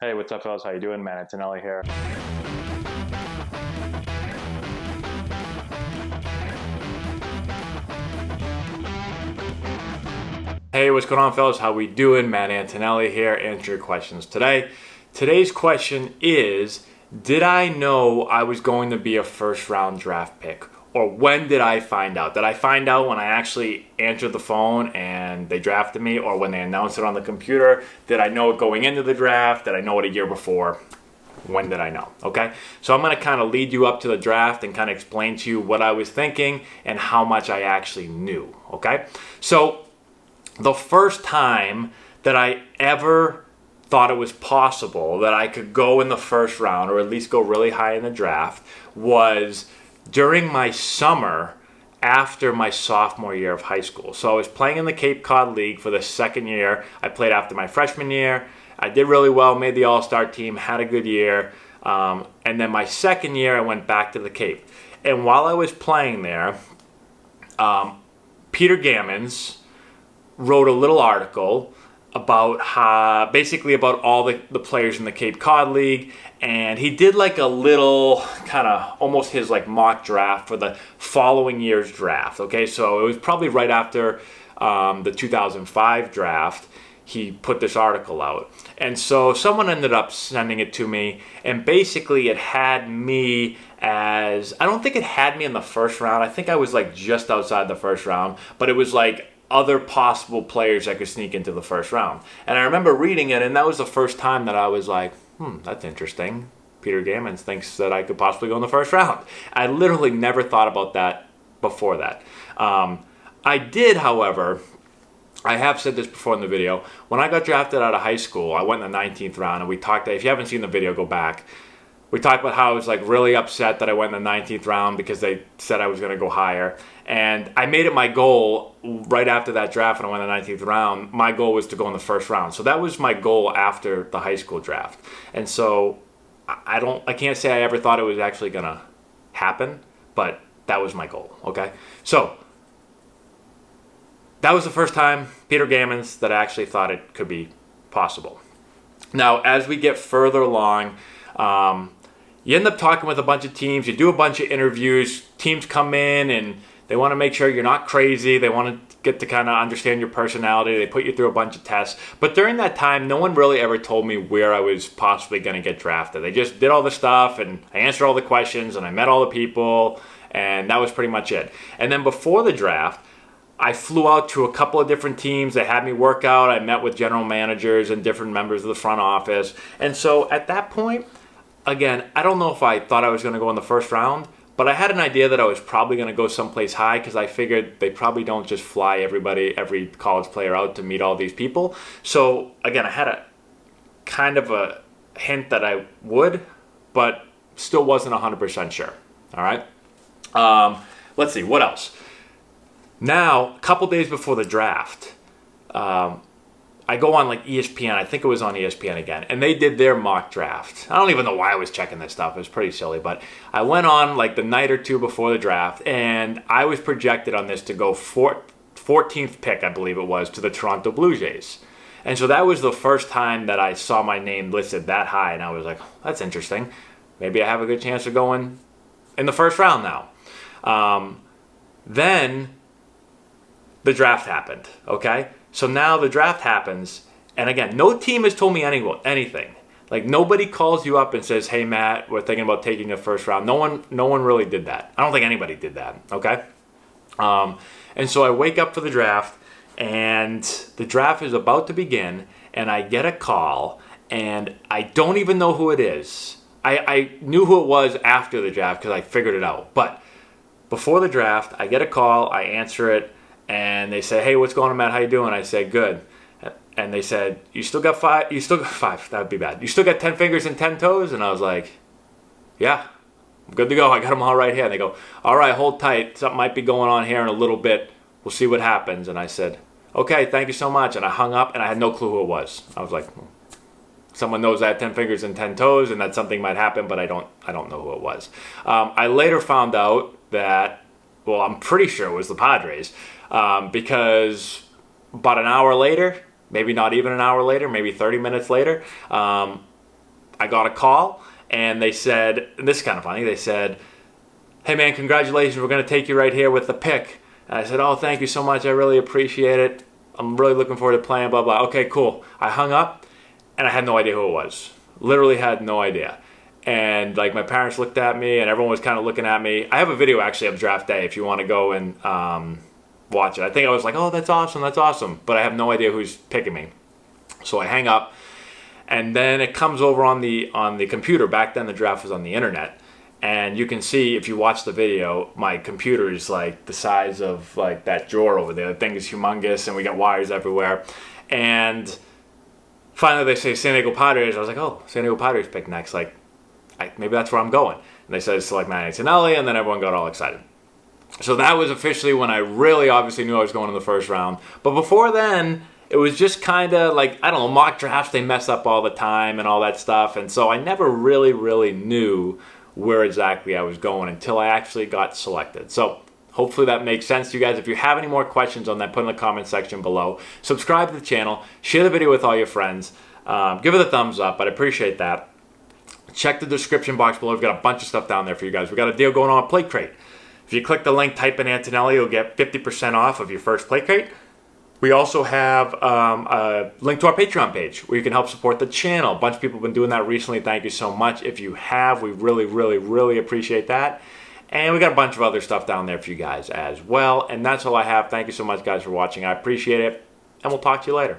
Hey, what's up, fellas? How you doing? Man, Antonelli here. Hey, what's going on, fellas? How we doing? Matt Antonelli here, answer your questions today. Today's question is, did I know I was going to be a first round draft pick? Or when did I find out? Did I find out when I actually answered the phone and they drafted me, or when they announced it on the computer? Did I know it going into the draft? Did I know it a year before? When did I know? Okay, so I'm going to kind of lead you up to the draft and kind of explain to you what I was thinking and how much I actually knew. Okay, so the first time that I ever thought it was possible that I could go in the first round or at least go really high in the draft was during my summer after my sophomore year of high school. So I was playing in the Cape Cod League for the second year. I played after my freshman year. I did really well, made the All-Star team, had a good year. And then my second year, I went back to the Cape. And while I was playing there, Peter Gammons wrote a little article about how, basically about all the players in the Cape Cod League, and he did like a little kind of almost his like mock draft for the following year's draft. Okay, so it was probably right after the 2005 draft. He put this article out, and so someone ended up sending it to me, and basically it had me as, I don't think it had me in the first round. I think I was like just outside the first round, but it was like other possible players that could sneak into the first round. And I remember reading it, and that was the first time that I was like, that's interesting. Peter Gammons thinks that I could possibly go in the first round. I literally never thought about that before that. I did, however, I have said this before in the video, when I got drafted out of high school, I went in the 19th round, and we talked, if you haven't seen the video, go back. We talked about how I was like really upset that I went in the 19th round because they said I was going to go higher. And I made it my goal right after that draft when I went in the 19th round. My goal was to go in the first round. So that was my goal after the high school draft. And so I can't say I ever thought it was actually going to happen, but that was my goal. Okay. So that was the first time, Peter Gammons, that I actually thought it could be possible. Now, as we get further along, you end up talking with a bunch of teams. You do a bunch of interviews. Teams come in and they want to make sure you're not crazy. They want to get to kind of understand your personality. They put you through a bunch of tests. But during that time, no one really ever told me where I was possibly going to get drafted. They just did all the stuff, and I answered all the questions, and I met all the people, and that was pretty much it. And then before the draft, I flew out to a couple of different teams. They had me work out. I met with general managers and different members of the front office. And so at that point, again, I don't know if I thought I was going to go in the first round, but I had an idea that I was probably going to go someplace high because I figured they probably don't just fly every college player out to meet all these people. So again, I had a kind of a hint that I would, but still wasn't 100% sure. All right. Let's see, what else? Now, a couple days before the draft, I go on like ESPN. I think it was on ESPN again, and they did their mock draft. I don't even know why I was checking this stuff. It was pretty silly, but I went on like the night or two before the draft, and I was projected on this to go 14th pick, I believe it was, to the Toronto Blue Jays. And so that was the first time that I saw my name listed that high, and I was like, that's interesting. Maybe I have a good chance of going in the first round now. Then the draft happened, okay? So now the draft happens, and again, no team has told me anything. Like, nobody calls you up and says, hey, Matt, we're thinking about taking a first round. No one really did that. I don't think anybody did that, okay? And so I wake up for the draft, and the draft is about to begin, and I get a call, and I don't even know who it is. I knew who it was after the draft because I figured it out. But before the draft, I get a call, I answer it, and they say, hey, what's going on, Matt? How you doing? I said, good. And they said, you still got five. That would be bad. You still got 10 fingers and 10 toes? And I was like, yeah, I'm good to go. I got them all right here. And they go, all right, hold tight. Something might be going on here in a little bit. We'll see what happens. And I said, okay, thank you so much. And I hung up, and I had no clue who it was. I was like, someone knows I have 10 fingers and 10 toes, and that something might happen, but I don't know who it was. I later found out that, well, I'm pretty sure it was the Padres. Because about an hour later, maybe not even an hour later, maybe 30 minutes later, I got a call and they said, and this is kind of funny, they said, "Hey man, congratulations, we're going to take you right here with the pick." And I said, "Oh, thank you so much, I really appreciate it. I'm really looking forward to playing, blah, blah." Okay, cool. I hung up and I had no idea who it was. Literally had no idea. And like my parents looked at me and everyone was kind of looking at me. I have a video actually of draft day if you want to go and watch it. I think I was like, "Oh, that's awesome, that's awesome." But I have no idea who's picking me. So I hang up and then it comes over on the computer. Back then the draft was on the internet. And you can see, if you watch the video, my computer is like the size of like that drawer over there. The thing is humongous and we got wires everywhere. And finally they say San Diego Padres. I was like, "Oh, San Diego Padres pick next. Like, maybe that's where I'm going." And they said select Antonelli, and then everyone got all excited. So that was officially when I really obviously knew I was going in the first round. But before then, it was just kind of like, I don't know, mock drafts, they mess up all the time and all that stuff. And so I never really knew where exactly I was going until I actually got selected. So hopefully that makes sense to you guys. If you have any more questions on that, put in the comment section below. Subscribe to the channel, share the video with all your friends, give it a thumbs up. I'd appreciate that. Check the description box below. We've got a bunch of stuff down there for you guys. We got a deal going on at Plate Crate. If you click the link, type in Antonelli, you'll get 50% off of your first Plate Crate. We also have a link to our Patreon page where you can help support the channel. A bunch of people have been doing that recently. Thank you so much. If you have, we really appreciate that. And we got a bunch of other stuff down there for you guys as well. And that's all I have. Thank you so much, guys, for watching. I appreciate it. And we'll talk to you later.